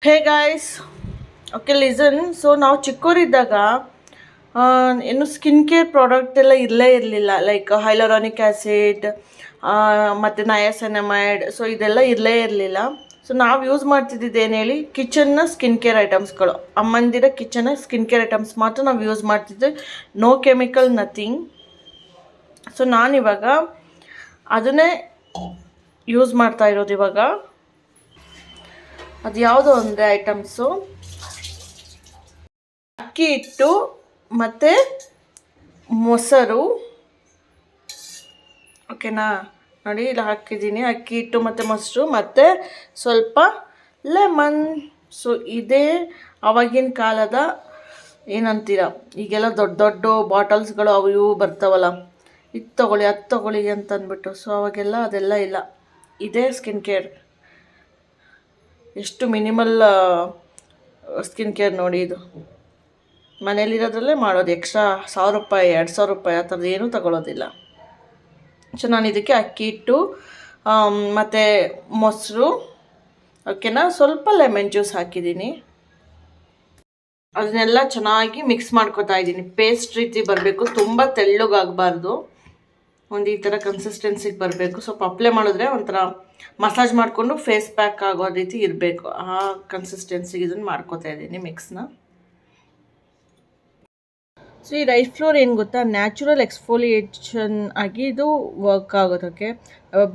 ಹೇ guys, okay listen. So ನಾವು ಚಿಕ್ಕವರಿದ್ದಾಗ ಏನು ಸ್ಕಿನ್ ಕೇರ್ ಪ್ರಾಡಕ್ಟ್ ಎಲ್ಲ ಇರಲೇ ಇರಲಿಲ್ಲ. ಲೈಕ್ ಹೈಲರಾನಿಕ್ ಆ್ಯಸಿಡ್ ಮತ್ತು ನಯಾಸೆನಮೈಡ್, ಸೊ ಇದೆಲ್ಲ ಇರಲೇ ಇರಲಿಲ್ಲ. ಸೊ ನಾವು ಯೂಸ್ ಮಾಡ್ತಿದ್ದಿದ್ದು ಏನು ಹೇಳಿ, ಕಿಚನ್ನ ಸ್ಕಿನ್ ಕೇರ್ ಐಟಮ್ಸ್ಗಳು, ಅಮ್ಮಂದಿರ ಕಿಚನ್ನ ಸ್ಕಿನ್ ಕೇರ್ ಐಟಮ್ಸ್ ಮಾತ್ರ ನಾವು ಯೂಸ್ ಮಾಡ್ತಿದ್ದೆ. No chemical, nothing. ಸೊ ನಾನಿವಾಗ ಅದನ್ನೇ ಯೂಸ್ ಮಾಡ್ತಾ ಇರೋದು. ಇವಾಗ ಅದು ಯಾವುದೋ ಅಂದರೆ ಐಟಮ್ಸು ಅಕ್ಕಿ ಹಿಟ್ಟು ಮತ್ತು ಮೊಸರು. ಓಕೆನಾ, ನೋಡಿ ಇಲ್ಲಿ ಹಾಕಿದ್ದೀನಿ ಅಕ್ಕಿ ಹಿಟ್ಟು ಮತ್ತು ಮೊಸರು ಮತ್ತು ಸ್ವಲ್ಪ ಲೆಮನ್. ಸೊ ಇದೇ ಆವಾಗಿನ ಕಾಲದ ಏನಂತೀರ, ಈಗೆಲ್ಲ ದೊಡ್ಡ ದೊಡ್ಡ ಬಾಟಲ್ಸ್ಗಳು ಅವು ಇವು ಬರ್ತಾವಲ್ಲ, ಇದು ತೊಗೊಳ್ಳಿ ಅದು ತೊಗೊಳ್ಳಿ ಅಂತಂದ್ಬಿಟ್ಟು. ಸೊ ಅವಾಗೆಲ್ಲ ಅದೆಲ್ಲ ಇಲ್ಲ. ಇದೇ ಸ್ಕಿನ್ ಕೇರ್, ಎಷ್ಟು ಮಿನಿಮಲ್ ಸ್ಕಿನ್ ಕೇರ್ ನೋಡಿ. ಇದು ಮನೇಲಿರೋದ್ರಲ್ಲೇ ಮಾಡೋದು. ಎಕ್ಸ್ಟ್ರಾ ₹1,000 ₹2,000 ಆ ಥರದ್ದು ಏನೂ ತಗೊಳ್ಳೋದಿಲ್ಲ. ಸೊ ನಾನು ಇದಕ್ಕೆ ಅಕ್ಕಿ ಹಿಟ್ಟು ಮತ್ತು ಮೊಸರು, ಓಕೆನಾ, ಸ್ವಲ್ಪ ಲೆಮನ್ ಜ್ಯೂಸ್ ಹಾಕಿದ್ದೀನಿ. ಅದನ್ನೆಲ್ಲ ಚೆನ್ನಾಗಿ ಮಿಕ್ಸ್ ಮಾಡ್ಕೊತಾ ಇದ್ದೀನಿ. ಪೇಸ್ಟ್ ರೀತಿ ಬರಬೇಕು, ತುಂಬ ತೆಳ್ಳಗಾಗಬಾರ್ದು. ಒಂದು ಈ ಥರ ಕನ್ಸಿಸ್ಟೆನ್ಸಿಗೆ ಬರಬೇಕು. ಸ್ವಲ್ಪ ಅಪ್ಲೈ ಮಾಡಿದ್ರೆ ಒಂಥರ ಮಸಾಜ್ ಮಾಡಿಕೊಂಡು ಫೇಸ್ ಪ್ಯಾಕ್ ಆಗೋ ರೀತಿ ಇರಬೇಕು. ಆ ಕನ್ಸಿಸ್ಟೆನ್ಸಿಗೆ ಇದನ್ನು ಮಾಡ್ಕೋತಾ ಇದ್ದೀನಿ ಮಿಕ್ಸ್ನ. ಸೊ ಈ ರೈಸ್ ಫ್ಲೋರ್ ಏನು ಗೊತ್ತಾ, ನ್ಯಾಚುರಲ್ ಎಕ್ಸ್ಫೋಲಿಯೇಷನ್ ಆಗಿ ಇದು ವರ್ಕ್ ಆಗೋದಕ್ಕೆ.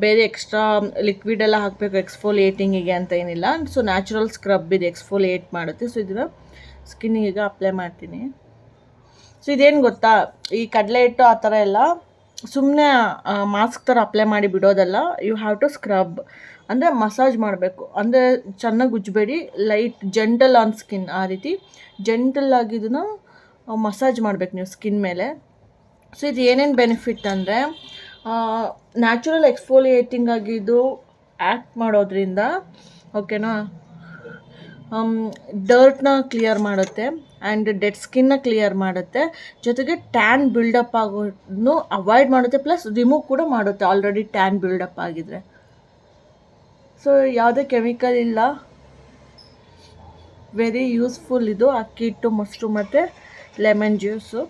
ಬೇರೆ ಎಕ್ಸ್ಟ್ರಾ ಲಿಕ್ವಿಡ್ ಎಲ್ಲ ಹಾಕಬೇಕು ಎಕ್ಸ್ಫೋಲಿಯೇಟಿಂಗಿಗೆ ಅಂತ ಏನಿಲ್ಲ. ಸೊ ನ್ಯಾಚುರಲ್ ಸ್ಕ್ರಬ್ ಇದು, ಎಕ್ಸ್ಫೋಲಿಯೇಟ್ ಮಾಡುತ್ತೆ. ಸೊ ಇದನ್ನು ಸ್ಕಿನ್ನಿಗೆ ಅಪ್ಲೈ ಮಾಡ್ತೀನಿ. ಸೊ ಇದೇನು ಗೊತ್ತಾ, ಈ ಕಡಲೆ ಹಿಟ್ಟು ಆ ಥರ ಎಲ್ಲ ಸುಮ್ಮನೆ ಮಾಸ್ಕ್ ಥರ ಅಪ್ಲೈ ಮಾಡಿ ಬಿಡೋದಲ್ಲ. ಯು ಹ್ಯಾವ್ ಟು ಸ್ಕ್ರಬ್, ಅಂದರೆ ಮಸಾಜ್ ಮಾಡಬೇಕು. ಅಂದರೆ ಚೆನ್ನಾಗಿ ಉಜ್ಜಬೇಡಿ, ಲೈಟ್ ಜೆಂಟಲ್ ಆನ್ ಸ್ಕಿನ್, ಆ ರೀತಿ ಜೆಂಟಲ್ ಆಗಿ ಇದನ್ನು ಮಸಾಜ್ ಮಾಡಬೇಕು ನೀವು ಸ್ಕಿನ್ ಮೇಲೆ. ಸೊ ಇದು ಏನೇನು ಬೆನಿಫಿಟ್ ಅಂದರೆ, ನ್ಯಾಚುರಲ್ ಎಕ್ಸ್ಫೋಲಿಯೇಟಿಂಗ್ ಆಗಿ ಇದು ಆ್ಯಕ್ಟ್ ಮಾಡೋದ್ರಿಂದ, ಓಕೆನಾ, ಡರ್ಟ್ನ ಕ್ಲಿಯರ್ ಮಾಡುತ್ತೆ ಆ್ಯಂಡ್ ಡೆಡ್ ಸ್ಕಿನ್ನ ಕ್ಲಿಯರ್ ಮಾಡುತ್ತೆ. ಜೊತೆಗೆ ಟ್ಯಾನ್ ಬಿಲ್ಡಪ್ ಆಗೋದನ್ನು ಅವಾಯ್ಡ್ ಮಾಡುತ್ತೆ, ಪ್ಲಸ್ ರಿಮೂವ್ ಕೂಡ ಮಾಡುತ್ತೆ ಆಲ್ರೆಡಿ ಟ್ಯಾನ್ ಬಿಲ್ಡಪ್ ಆಗಿದ್ರೆ. ಸೊ ಯಾವುದೇ ಕೆಮಿಕಲ್ ಇಲ್ಲ, ವೆರಿ ಯೂಸ್ಫುಲ್ ಇದು ಅಕ್ಕಿ ಹಿಟ್ಟು, ಮೊಸರು ಮತ್ತು lemon juice.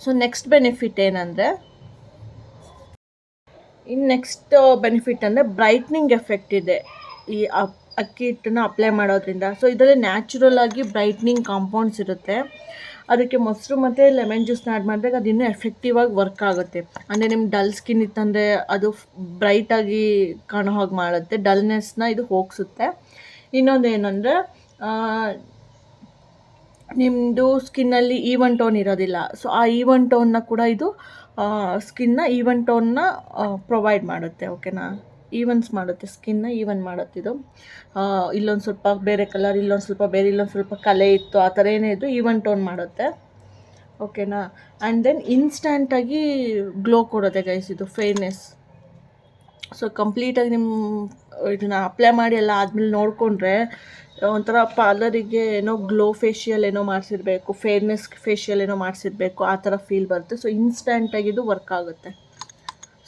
So next benefit ಏನಂದರೆ, ನೆಕ್ಸ್ಟ್ ಬೆನಿಫಿಟ್ ಅಂದರೆ ಬ್ರೈಟ್ನಿಂಗ್ ಎಫೆಕ್ಟ್ ಇದೆ ಈ ಅಕ್ಕಿ ಹಿಟ್ಟನ್ನು ಅಪ್ಲೈ ಮಾಡೋದ್ರಿಂದ. ಸೊ ಇದರಲ್ಲಿ ನ್ಯಾಚುರಲ್ ಆಗಿ ಬ್ರೈಟ್ನಿಂಗ್ ಕಾಂಪೌಂಡ್ಸ್ ಇರುತ್ತೆ. ಅದಕ್ಕೆ ಮೊಸರು ಮತ್ತು ಲೆಮನ್ ಜ್ಯೂಸ್ನ ಆ್ಯಡ್ ಮಾಡಿದಾಗ ಅದು ಇನ್ನೂ ಎಫೆಕ್ಟಿವ್ ಆಗಿ ವರ್ಕ್ ಆಗುತ್ತೆ. ಅಂದರೆ ನಿಮ್ಮ ಡಲ್ ಸ್ಕಿನ್ ಇತ್ತಂದರೆ ಅದು ಬ್ರೈಟಾಗಿ ಕಾಣೋ ಹಾಗೆ ಮಾಡುತ್ತೆ, ಡಲ್ನೆಸ್ನ ಇದು ಹೋಗಿಸುತ್ತೆ. ಇನ್ನೊಂದು ಏನಂದರೆ, ನಿಮ್ಮದು ಸ್ಕಿನ್ನಲ್ಲಿ ಈವನ್ ಟೋನ್ ಇರೋದಿಲ್ಲ. ಸೊ ಆ ಈವನ್ ಟೋನ್ನ ಕೂಡ ಇದು ಸ್ಕಿನ್ನ ಈವನ್ ಟೋನ್ನ ಪ್ರೊವೈಡ್ ಮಾಡುತ್ತೆ. ಓಕೆನಾ, ಈವನ್ಸ್ ಮಾಡುತ್ತೆ, ಸ್ಕಿನ್ನ ಈವನ್ ಮಾಡುತ್ತಿದ್ದು. ಇಲ್ಲೊಂದು ಸ್ವಲ್ಪ ಬೇರೆ ಕಲರ್, ಇಲ್ಲೊಂದು ಸ್ವಲ್ಪ ಬೇರೆ, ಇಲ್ಲೊಂದು ಸ್ವಲ್ಪ ಕಲೆ ಇತ್ತು, ಆ ಥರ ಏನೇ ಇದ್ದು ಈವನ್ ಟೋನ್ ಮಾಡುತ್ತೆ. ಓಕೆನಾ, ಆ್ಯಂಡ್ ದೆನ್ ಇನ್ಸ್ಟ್ಯಾಂಟಾಗಿ ಗ್ಲೋ ಕೊಡುತ್ತೆ ಗೈಸ್ ಇದು, ಫೇರ್ನೆಸ್. ಸೊ ಕಂಪ್ಲೀಟಾಗಿ ನಿಮ್ಮ ಇದನ್ನು ಅಪ್ಲೈ ಮಾಡಿ ಎಲ್ಲ ಆದಮೇಲೆ ನೋಡಿಕೊಂಡ್ರೆ ಒಂಥರ ಪಾರ್ಲರಿಗೆ ಏನೋ ಗ್ಲೋ ಫೇಶಿಯಲ್ ಏನೋ ಮಾಡಿಸಿರ್ಬೇಕು, ಫೇರ್ನೆಸ್ ಫೇಶಿಯಲ್ ಏನೋ ಮಾಡಿಸಿರ್ಬೇಕು, ಆ ಥರ ಫೀಲ್ ಬರುತ್ತೆ. ಸೊ ಇನ್ಸ್ಟ್ಯಾಂಟಾಗಿ ಇದು ವರ್ಕ್ ಆಗುತ್ತೆ.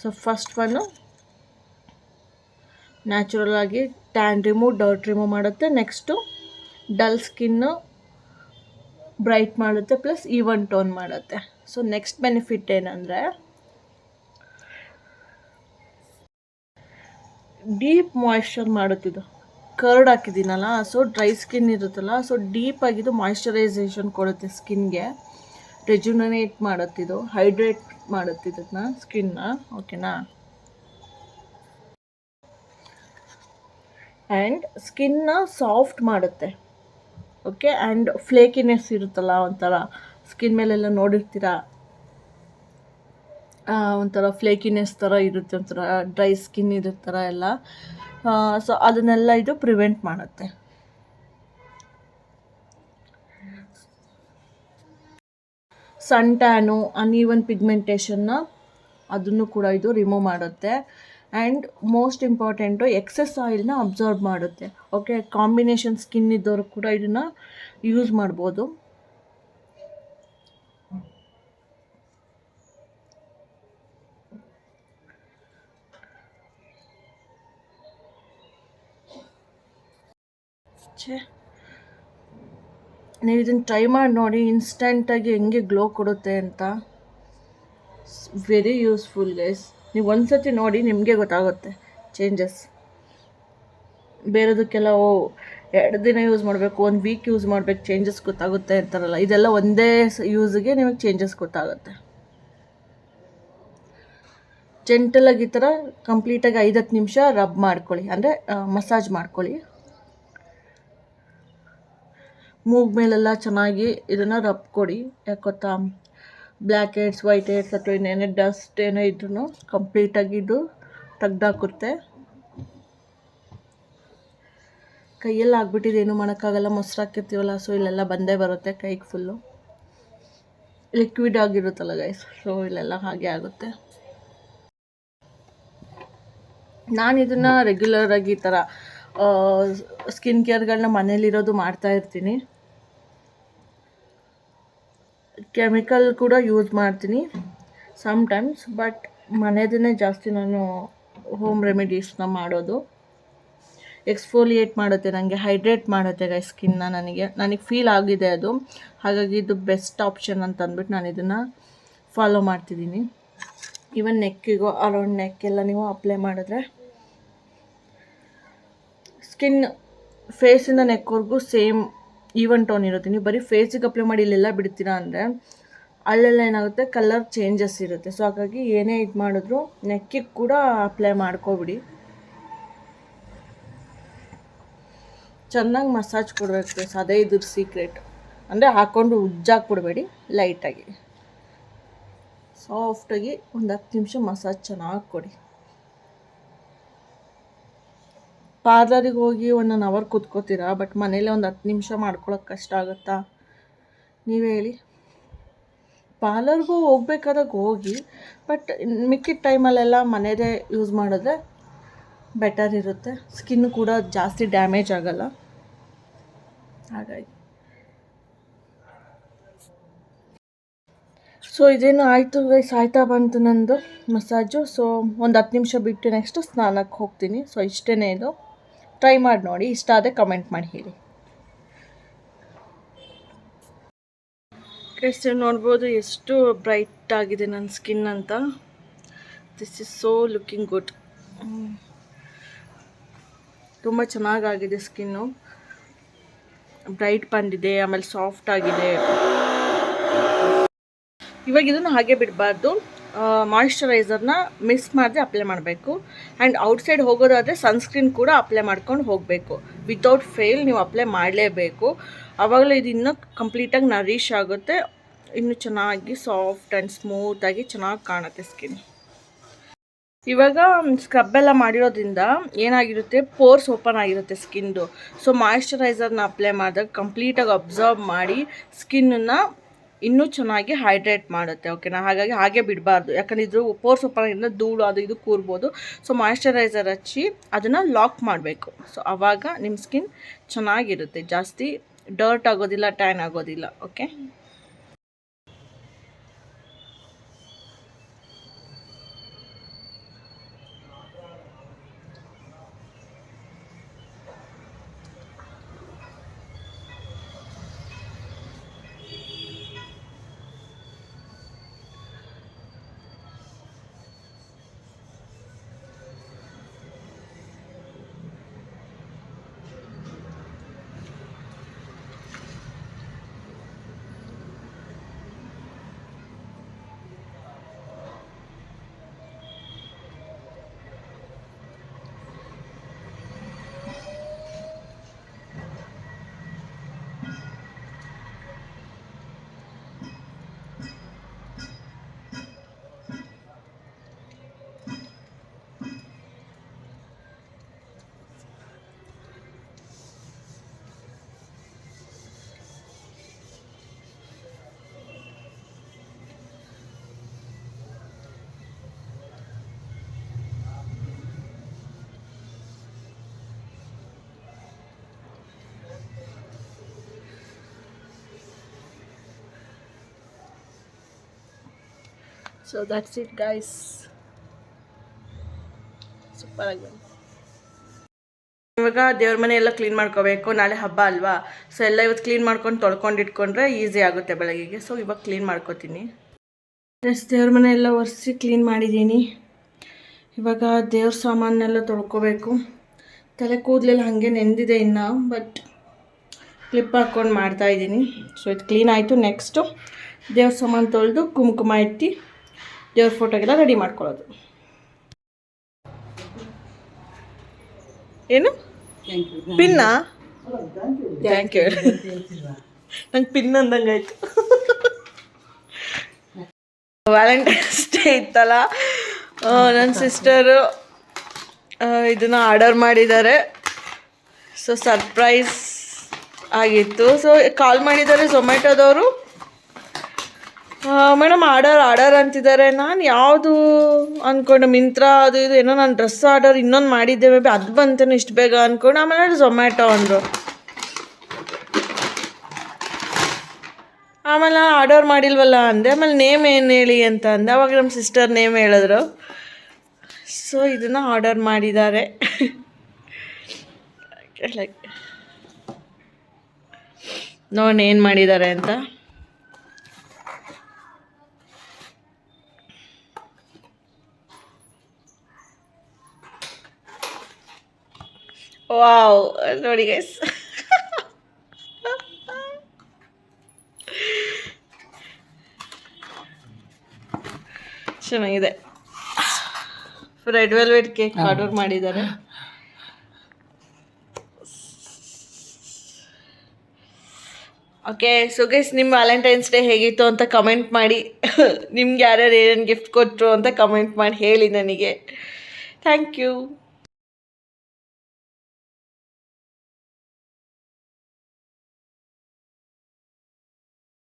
ಸೊ ಫಸ್ಟ್ ಒನ್ನು ನ್ಯಾಚುರಲ್ ಆಗಿ ಟ್ಯಾನ್ ರಿಮೂವ್, ಡರ್ಟ್ ರಿಮೂವ್ ಮಾಡುತ್ತೆ. ನೆಕ್ಸ್ಟು ಡಲ್ ಸ್ಕಿನ್ನು ಬ್ರೈಟ್ ಮಾಡುತ್ತೆ, ಪ್ಲಸ್ ಈವನ್ ಟೋನ್ ಮಾಡುತ್ತೆ. ಸೊ ನೆಕ್ಸ್ಟ್ ಬೆನಿಫಿಟ್ ಏನಂದರೆ, ಡೀಪ್ ಮಾಯ್ಶ್ಚರ್ ಮಾಡುತ್ತಿದ್ದು. ಕರ್ಡ್ ಹಾಕಿದ್ದೀನಲ್ಲ, ಸೊ ಡ್ರೈ ಸ್ಕಿನ್ ಇರುತ್ತಲ್ಲ, ಸೊ ಡೀಪಾಗಿದ್ದು ಮಾಯ್ಶ್ಚರೈಸೇಷನ್ ಕೊಡುತ್ತೆ ಸ್ಕಿನ್ಗೆ, ರೆಜುನನೇಟ್ ಮಾಡುತ್ತಿದ್ದು, ಹೈಡ್ರೇಟ್ ಮಾಡುತ್ತಿದ್ದನ್ನ ಸ್ಕಿನ್ನ. ಓಕೆನಾ, ಆ್ಯಂಡ್ ಸ್ಕಿನ್ನ ಸಾಫ್ಟ್ ಮಾಡುತ್ತೆ. ಓಕೆ, ಆ್ಯಂಡ್ ಫ್ಲೇಕಿನೆಸ್ ಇರುತ್ತಲ್ಲ ಒಂಥರ ಸ್ಕಿನ್ ಮೇಲೆಲ್ಲ ನೋಡಿರ್ತೀರ, ಒಂಥರ ಫ್ಲೇಕಿನೆಸ್ ಥರ ಇರುತ್ತೆ, ಒಂಥರ ಡ್ರೈ ಸ್ಕಿನ್ ಇರೋ ಥರ ಎಲ್ಲ. ಸೊ ಅದನ್ನೆಲ್ಲ ಇದು ಪ್ರಿವೆಂಟ್ ಮಾಡುತ್ತೆ. ಸನ್ ಟ್ಯಾನು, ಅನ್ಈವನ್ ಪಿಗ್ಮೆಂಟೇಷನ್ನ ಅದನ್ನು ಕೂಡ ಇದು ರಿಮೂವ್ ಮಾಡುತ್ತೆ. ಆ್ಯಂಡ್ ಮೋಸ್ಟ್ ಇಂಪಾರ್ಟೆಂಟು, ಎಕ್ಸೆಸ್ ಆಯಿಲ್ನ ಅಬ್ಸರ್ವ್ ಮಾಡುತ್ತೆ. ಓಕೆ, ಕಾಂಬಿನೇಷನ್ ಸ್ಕಿನ್ ಇದ್ದವರು ಕೂಡ ಇದನ್ನು ಯೂಸ್ ಮಾಡ್ಬೋದು. ಛೇ ನೀವು ಇದನ್ನು ಟ್ರೈ ಮಾಡಿ ನೋಡಿ, ಇನ್ಸ್ಟೆಂಟಾಗಿ ಹೆಂಗೆ ಗ್ಲೋ ಕೊಡುತ್ತೆ ಅಂತ. Very useful guys. ನೀವು ಒಂದ್ಸತಿ ನೋಡಿ ನಿಮಗೆ ಗೊತ್ತಾಗುತ್ತೆ ಚೇಂಜಸ್. ಬೇರೆದಕ್ಕೆಲ್ಲ 2 ದಿನ ಯೂಸ್ ಮಾಡಬೇಕು, 1 ವೀಕ್ ಯೂಸ್ ಮಾಡಬೇಕು, ಚೇಂಜಸ್ ಗೊತ್ತಾಗುತ್ತೆ ಅಂತಾರಲ್ಲ, ಇದೆಲ್ಲ ಒಂದೇ ಯೂಸ್ಗೆ ನಿಮಗೆ ಚೇಂಜಸ್ ಗೊತ್ತಾಗುತ್ತೆ. ಜೆಂಟಲಾಗಿ ಈ ಥರ ಕಂಪ್ಲೀಟಾಗಿ 5-10 ನಿಮಿಷ ರಬ್ ಮಾಡ್ಕೊಳ್ಳಿ, ಅಂದರೆ ಮಸಾಜ್ ಮಾಡ್ಕೊಳ್ಳಿ. ಮೂಗ್ ಮೇಲೆಲ್ಲ ಚೆನ್ನಾಗಿ ಇದನ್ನು ರಬ್ ಕೊಡಿ. ಯಾಕೆ ಗೊತ್ತಾ, ಬ್ಲ್ಯಾಕ್ ಹೆಡ್ಸ್, ವೈಟ್ ಹೆಡ್ಸ್ ಅಥವಾ ಇನ್ನೇನೇ ಡಸ್ಟ್ ಏನೋ ಇದ್ರೂ ಕಂಪ್ಲೀಟಾಗಿ ಇದು ತೆಗ್ದಾಕುತ್ತೆ. ಕೈಯೆಲ್ಲ ಆಗ್ಬಿಟ್ಟಿದೆ, ಏನು ಮಾಡೋಕ್ಕಾಗಲ್ಲ, ಮೊಸರು ಹಾಕಿರ್ತೀವಲ್ಲ, ಸೊ ಇಲ್ಲೆಲ್ಲ ಬಂದೇ ಬರುತ್ತೆ ಕೈಗೆ ಫುಲ್ಲು. ಲಿಕ್ವಿಡ್ ಆಗಿರುತ್ತಲ್ಲ ಗೈಸ್, ಸೊ ಇಲ್ಲೆಲ್ಲ ಹಾಗೆ ಆಗುತ್ತೆ. ನಾನು ಇದನ್ನು ರೆಗ್ಯುಲರಾಗಿ ಈ ಥರ ಸ್ಕಿನ್ ಕೇರ್ಗಳನ್ನ ಮನೇಲಿರೋದು ಮಾಡ್ತಾಯಿರ್ತೀನಿ. ಕೆಮಿಕಲ್ ಕೂಡ ಯೂಸ್ ಮಾಡ್ತೀನಿ ಸಮ್ಟೈಮ್ಸ್, ಬಟ್ ಮನೆಯದನ್ನೇ ಜಾಸ್ತಿ ನಾನು ಹೋಮ್ ರೆಮಿಡೀಸ್ನ ಮಾಡೋದು. ಎಕ್ಸ್ಫೋಲಿಯೇಟ್ ಮಾಡುತ್ತೆ, ನನಗೆ ಹೈಡ್ರೇಟ್ ಮಾಡುತ್ತೆ ಗೈ ಸ್ಕಿನ್ನ. ನನಗೆ ಫೀಲ್ ಆಗಿದೆ ಅದು, ಹಾಗಾಗಿ ಇದು ಬೆಸ್ಟ್ ಆಪ್ಷನ್ ಅಂತ ಅಂದ್ಬಿಟ್ಟು ನಾನು ಇದನ್ನು ಫಾಲೋ ಮಾಡ್ತಿದ್ದೀನಿ. ಈವನ್ ನೆಕ್ಕಿಗೂ ಅರೌಂಡ್ ನೆಕ್ಕೆಲ್ಲ ನೀವು ಅಪ್ಲೈ ಮಾಡಿದ್ರೆ ಸ್ಕಿನ್ ಫೇಸಿಂದ ನೆಕ್ವರೆಗೂ ಸೇಮ್ ಈವನ್ ಟೋನ್ ಇರುತ್ತೆ. ನೀವು ಬರೀ ಫೇಸಿಗೆ ಅಪ್ಲೈ ಮಾಡಿ ಇಲ್ಲೆಲ್ಲ ಬಿಡ್ತೀರಾ ಅಂದರೆ ಅಲ್ಲೆಲ್ಲ ಏನಾಗುತ್ತೆ, ಕಲರ್ ಚೇಂಜಸ್ ಇರುತ್ತೆ. ಸೊ ಹಾಗಾಗಿ ಏನೇ ಇದು ಮಾಡಿದ್ರು ನೆಕ್ಕಿಗೆ ಕೂಡ ಅಪ್ಲೈ ಮಾಡ್ಕೊಬಿಡಿ. ಚೆನ್ನಾಗಿ ಮಸಾಜ್ ಕೊಡಬೇಕು, ಅದೇ ಇದ್ರ ಸೀಕ್ರೆಟ್. ಅಂದರೆ ಹಾಕ್ಕೊಂಡು ಉಜ್ಜಾಕ್ಬಿಡ್ಬೇಡಿ, ಲೈಟಾಗಿ ಸಾಫ್ಟಾಗಿ ಒಂದು 10 ನಿಮಿಷ ಮಸಾಜ್ ಚೆನ್ನಾಗಿ ಕೊಡಿ. ಪಾರ್ಲರಿಗೆ ಹೋಗಿ 1 ಅವರ್ ಕೂತ್ಕೋತೀರಾ, ಬಟ್ ಮನೇಲೆ ಒಂದು 10 ನಿಮಿಷ ಮಾಡ್ಕೊಳಕ್ಕೆ ಕಷ್ಟ ಆಗುತ್ತಾ ನೀವೇ ಹೇಳಿ. ಪಾರ್ಲರ್ಗೂ ಹೋಗ್ಬೇಕಾದಾಗ ಹೋಗಿ, ಬಟ್ ಮಿಕ್ಕಿದ ಟೈಮಲ್ಲೆಲ್ಲ ಮನೆಯದೇ ಯೂಸ್ ಮಾಡಿದ್ರೆ ಬೆಟರ್ ಇರುತ್ತೆ. ಸ್ಕಿನ್ ಕೂಡ ಜಾಸ್ತಿ ಡ್ಯಾಮೇಜ್ ಆಗಲ್ಲ. ಹಾಗಾಗಿ ಸೊ ಇದೇನು ಆಯಿತು ಗೈಸ್, ಆಯ್ತಾ ಬಂತು ನಂದು ಮಸಾಜು. ಸೊ ಒಂದು 10 ನಿಮಿಷ ಬಿಟ್ಟು ನೆಕ್ಸ್ಟ್ ಸ್ನಾನಕ್ಕೆ ಹೋಗ್ತೀನಿ. ಸೊ ಇಷ್ಟೇ ಇದು, ಟ್ರೈ ಮಾಡಿ ನೋಡಿ, ಇಷ್ಟ ಆದರೆ ಕಮೆಂಟ್ ಮಾಡಿ ಹೇಳಿ. ಗೈಸ್ ನೋಡ್ಬೋದು ಎಷ್ಟು ಬ್ರೈಟ್ ಆಗಿದೆ ನನ್ನ ಸ್ಕಿನ್ ಅಂತ. This is so looking good. ತುಂಬ ಚೆನ್ನಾಗಾಗಿದೆ ಸ್ಕಿನ್ನು, ಬ್ರೈಟ್ ಬಂದಿದೆ, ಆಮೇಲೆ ಸಾಫ್ಟ್ ಆಗಿದೆ. ಇವಾಗ ಇದನ್ನು ಹಾಗೆ ಬಿಡಬಾರ್ದು, ಮಾಯಿಶ್ಚರೈಸರ್ನ ಮಿಸ್ ಮಾಡದೆ ಅಪ್ಲೈ ಮಾಡಬೇಕು. ಆ್ಯಂಡ್ ಔಟ್ಸೈಡ್ ಹೋಗೋದಾದರೆ ಸನ್ಸ್ಕ್ರೀನ್ ಕೂಡ ಅಪ್ಲೈ ಮಾಡ್ಕೊಂಡು ಹೋಗಬೇಕು. ವಿತೌಟ್ ಫೇಲ್ ನೀವು ಅಪ್ಲೈ ಮಾಡಲೇಬೇಕು. ಆವಾಗಲೇ ಇದು ಇನ್ನೂ ಕಂಪ್ಲೀಟಾಗಿ ನರಿಶ್ ಆಗುತ್ತೆ, ಇನ್ನೂ ಚೆನ್ನಾಗಿ ಸಾಫ್ಟ್ ಆ್ಯಂಡ್ ಸ್ಮೂತಾಗಿ ಚೆನ್ನಾಗಿ ಕಾಣುತ್ತೆ ಸ್ಕಿನ್. ಇವಾಗ ಸ್ಕ್ರಬ್ ಎಲ್ಲ ಮಾಡಿರೋದ್ರಿಂದ ಏನಾಗಿರುತ್ತೆ, ಪೋರ್ಸ್ ಓಪನ್ ಆಗಿರುತ್ತೆ ಸ್ಕಿನ್ದು. ಸೊ ಮಾಯಿಶ್ಚರೈಸರ್ನ ಅಪ್ಲೈ ಮಾಡಿದಾಗ ಕಂಪ್ಲೀಟಾಗಿ ಅಬ್ಸರ್ವ್ ಮಾಡಿ ಸ್ಕಿನ್ನನ್ನು ಇನ್ನೂ ಚೆನ್ನಾಗಿ ಹೈಡ್ರೇಟ್ ಮಾಡುತ್ತೆ. ಓಕೆನಾ, ಹಾಗಾಗಿ ಹಾಗೆ ಬಿಡಬಾರ್ದು, ಯಾಕಂದರೆ ಇದು ಪೋರ್ಸ್ ಓಪನ್ ಆಗಿರೋದ್ರಿಂದ ಧೂಳು ಅದು ಇದು ಕೂರ್ಬೋದು. ಸೊ ಮಾಯಿಶ್ಚರೈಸರ್ ಹಚ್ಚಿ ಅದನ್ನು ಲಾಕ್ ಮಾಡಬೇಕು. ಸೊ ಆವಾಗ ನಿಮ್ಮ ಸ್ಕಿನ್ ಚೆನ್ನಾಗಿರುತ್ತೆ, ಜಾಸ್ತಿ ಡರ್ಟ್ ಆಗೋದಿಲ್ಲ, ಟ್ಯಾನ್ ಆಗೋದಿಲ್ಲ. Okay, so that's it guys, super ಆಗಿ ಬಂತು. ಇವಾಗ ದೇವ್ರ ಮನೆ ಎಲ್ಲ ಕ್ಲೀನ್ ಮಾಡ್ಕೋಬೇಕು, ನಾಳೆ ಹಬ್ಬ ಅಲ್ವಾ. ಸೊ ಎಲ್ಲ ಇವತ್ತು ಕ್ಲೀನ್ ಮಾಡ್ಕೊಂಡು ತೊಳ್ಕೊಂಡು ಇಟ್ಕೊಂಡ್ರೆ ಈಸಿ ಆಗುತ್ತೆ ಬೆಳಗ್ಗೆಗೆ. ಸೊ ಇವಾಗ ಕ್ಲೀನ್ ಮಾಡ್ಕೋತೀನಿ. ದೇವ್ರ ಮನೆ ಎಲ್ಲ ಒರೆಸಿ ಕ್ಲೀನ್ ಮಾಡಿದ್ದೀನಿ. ಇವಾಗ ದೇವ್ರ ಸಾಮಾನೆಲ್ಲ ತೊಳ್ಕೊಬೇಕು. ತಲೆ ಕೂದಲೆಲ್ಲ ಹಾಗೆ ನೆಂದಿದೆ ಇನ್ನು, ಬಟ್ ಕ್ಲಿಪ್ ಹಾಕ್ಕೊಂಡು ಮಾಡ್ತಾಯಿದ್ದೀನಿ. ಸೊ ಇದು ಕ್ಲೀನ್ ಆಯಿತು. ನೆಕ್ಸ್ಟು ದೇವ್ರ ಸಾಮಾನು ತೊಳೆದು ಕುಂಕುಮ ಇಟ್ಟು ದೇವ್ರ ಫೋಟೋಗೆಲ್ಲ ರೆಡಿ ಮಾಡ್ಕೊಳ್ಳೋದು. ಏನು ಪಿನ್ನ? Thank you. ನಂಗೆ ಪಿನ್ ಅಂದಂಗೆ ಆಯಿತು. ವ್ಯಾಲೆಂಟೈನ್ಸ್ ಡೇ ಇತ್ತಲ್ಲ, ನನ್ನ ಸಿಸ್ಟರು ಇದನ್ನು ಆರ್ಡರ್ ಮಾಡಿದ್ದಾರೆ. ಸೊ ಸರ್ಪ್ರೈಸ್ ಆಗಿತ್ತು. ಸೊ ಕಾಲ್ ಮಾಡಿದ್ದಾರೆ ಝೊಮ್ಯಾಟೋದವರು. ಮೇಡಮ್ ಆರ್ಡರ್ ಅಂತಿದ್ದಾರೆ. ನಾನು ಯಾವುದು ಅಂದ್ಕೊಂಡೆ, ಮಿಂತ್ರಾ ಅದು ಇದು ಏನೋ. ನಾನು ಡ್ರೆಸ್ ಆರ್ಡರ್ ಇನ್ನೊಂದು ಮಾಡಿದ್ದೆ, ಮೇ ಬಿ ಅದು ಬಂತೇನೋ ಇಷ್ಟು ಬೇಗ ಅಂದ್ಕೊಂಡು. ಆಮೇಲೆ ಝೊಮ್ಯಾಟೊ ಅಂದರು. ಆಮೇಲೆ ನಾನು ಆರ್ಡರ್ ಮಾಡಿಲ್ವಲ್ಲ ಅಂದೆ. ಆಮೇಲೆ ನೇಮ್ ಏನು ಹೇಳಿ ಅಂತ ಅಂದೆ. ಅವಾಗ ನಮ್ಮ ಸಿಸ್ಟರ್ ನೇಮ್ ಹೇಳಿದ್ರು. ಸೊ ಇದನ್ನು ಆರ್ಡರ್ ಮಾಡಿದ್ದಾರೆ. ಲೈಕ್ ನೋಡಿ ಏನು ಮಾಡಿದ್ದಾರೆ ಅಂತ. ವಾವ್, ನೋಡಿ ಗೈಸ್, ಚೆನ್ನಾಗಿದೆ. ರೆಡ್ ವೆಲ್ವೆಟ್ ಕೇಕ್ ಆರ್ಡರ್ ಮಾಡಿದ್ದಾರೆ. ಓಕೆ, ಸೊ ಗೈಸ್, ನಿಮ್ಮ ವ್ಯಾಲೆಂಟೈನ್ಸ್ ಡೇ ಹೇಗಿತ್ತು ಅಂತ ಕಮೆಂಟ್ ಮಾಡಿ. ನಿಮ್ಗೆ ಯಾರ್ಯಾರು ಏನೇನು ಗಿಫ್ಟ್ ಕೊಟ್ಟರು ಅಂತ ಕಮೆಂಟ್ ಮಾಡಿ ಹೇಳಿ ನನಗೆ. Thank you.